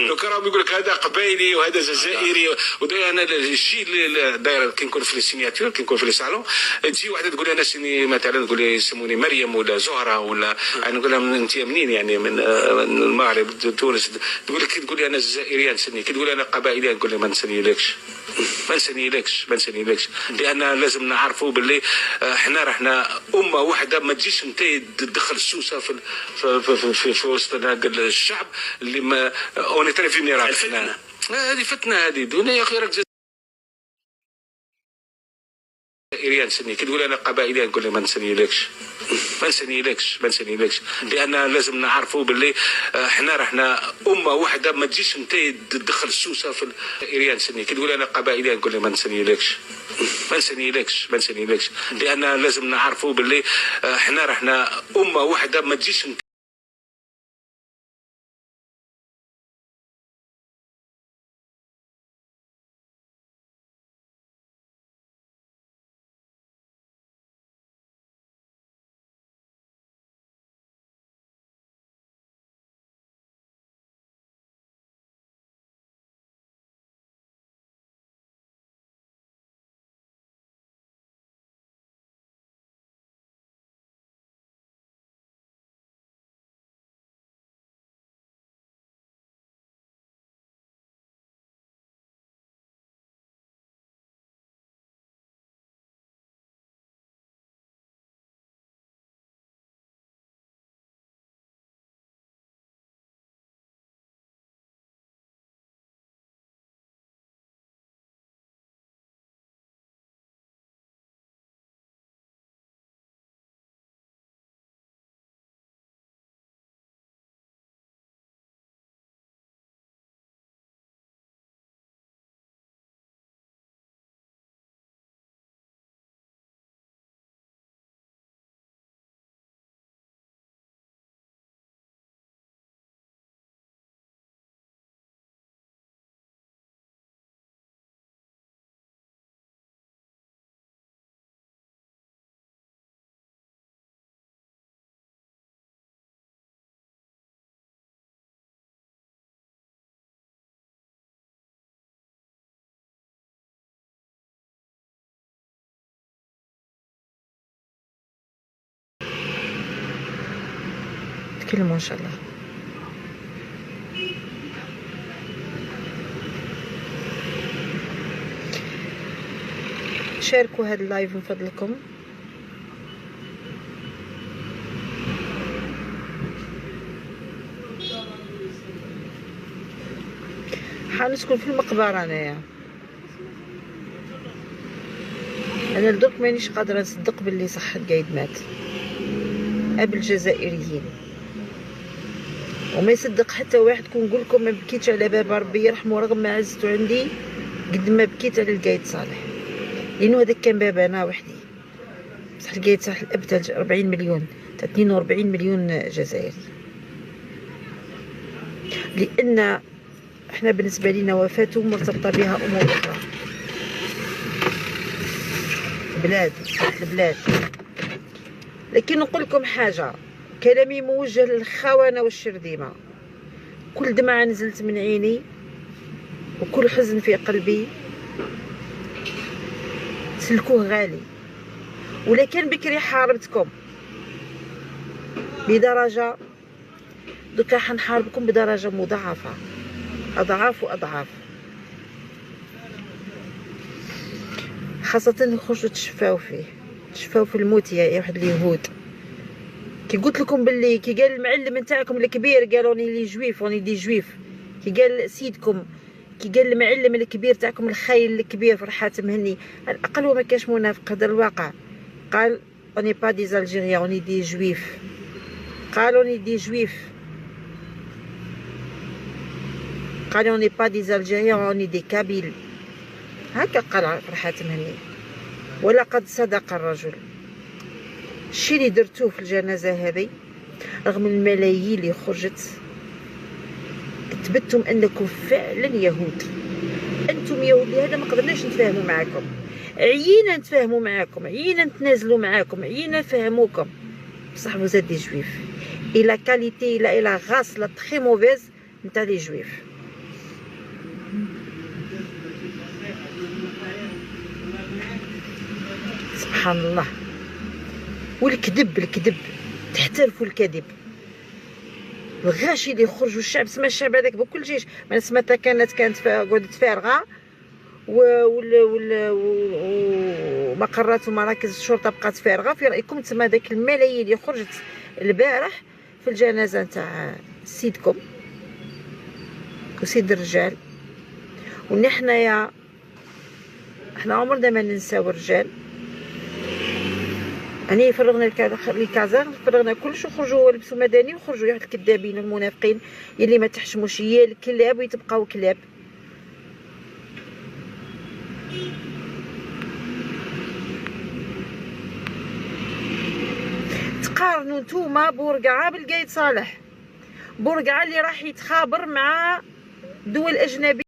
دوك راهم يقول لك هذا قبايلي وهذا جزائري. انا الشيء اللي داير كي نكون في السيناتور، كي نكون في الصالون، تجي واحده تقول انا سيني مثلا، تقول لي يسموني مريم ولا زهره ولا، انا نقول لها انت منين يعني؟ من المغرب، تونس. تقول لك تقول لي انا جزائريه نسني، كي تقول انا قبائليه نقول لها ما نسنيلكش، ما نسنيلكش، لان لازم نعرفوا باللي احنا امه واحده. ما تجيش انت تدخل السوسه في وسط الشعب اللي ما اوني ترى في نيران. هذه فتنه، هذه دون يا اخي. راك جزائريه نسني، كي تقول انا قبائليه نقول لها ما نسنيلكش، لان لازم نعرفوا باللي احنا امه واحده. ما تجيش انت تدخل السوسه في جزائريه نسني، كي تقول انا قبائليه نقول لها ما نسنيلكش، لان لازم نعرفوا باللي احنا امه واحده. ما تجيش تكلموا ان شاء الله. شاركوا هذا اللايف من فضلكم. حنسكن في المقبره انايا. انا لدرك مانيش قادره نصدق باللي صح القايد مات. ابل الجزائريين، وما يصدق حتى واحد. كون نقول لكم ما بكيتش على باب ربي يرحمه رغم ما عزته عندي قد ما بكيت على القايد صالح، لانه هذاك كان باب انا وحدي. بصح القايد صالح الاب تاع 40 مليون، تاع 42 مليون جزائري. لان احنا بالنسبه لنا وفاته مرتبطه بها امور اخرى. بلاد البلاد. لكن نقول لكم حاجه، كلامي موجه للخونه والشرذمه. كل دمعه نزلت من عيني وكل حزن في قلبي سلكوه غالي. ولكن بكري حاربتكم بدرجه، دوكا حنحاربكم بدرجه مضاعفه، اضعاف واضعاف. خاصه نخرجوا تشفاو فيه، تشفاو في الموت يا واحد اليهود. كي قلت لكم باللي كي قال المعلم نتاعكم الكبير قالوني لي جويف راني دي جويف، كي قال سيدكم، كي قال المعلم الكبير تاعكم الخايل الكبير فرحات مهني، على الاقل وما كاش منافق، هذا الواقع. قال اوني با دي زالجيريان اوني دي جويف، قالوا اوني دي جويف، قال اوني با دي زالجيريان اوني دي كابيل. هكا قال فرحات مهني. ولقد صدق الرجل. الشي اللي درتوه في الجنازه هذه رغم الملايين اللي خرجت، اثبتتم انكم فعلا يهود. انتم يهود، لهذا ما قدرناش نتفاهموا معكم. عيينا نتفاهموا معكم، عيينا نتنازلوا معكم، عيينا نفهموكم. بصح vous êtes des juifs et la qualité et la race la très mauvaise نتاع لي جويف. سبحان الله. والكذب تحترفوا الكذب، الغاشي اللي يخرجوا الشعب. سما الشعب هذاك بكل شيء، ما سمعتها كانت قعدت فارغه ومقرات ومراكز الشرطه بقات فارغه. في رايكم تسمى داك الملايين اللي خرجت البارح في الجنازه نتاع سيدكم وسيد الرجال؟ ونحنايا احنا عمرنا ما ننساو الرجال. يعني فرغنا الكازار، فرغنا كلش، وخرجوا لبسوا مدني وخرجوا واحد الكذابين المنافقين يلي ما تحشموش، هي الكلاب ويتبقاو كلاب. تقارنوا نتوما بورقعه بالقايد صالح، بورقعه اللي راح يتخابر مع دول اجنبيه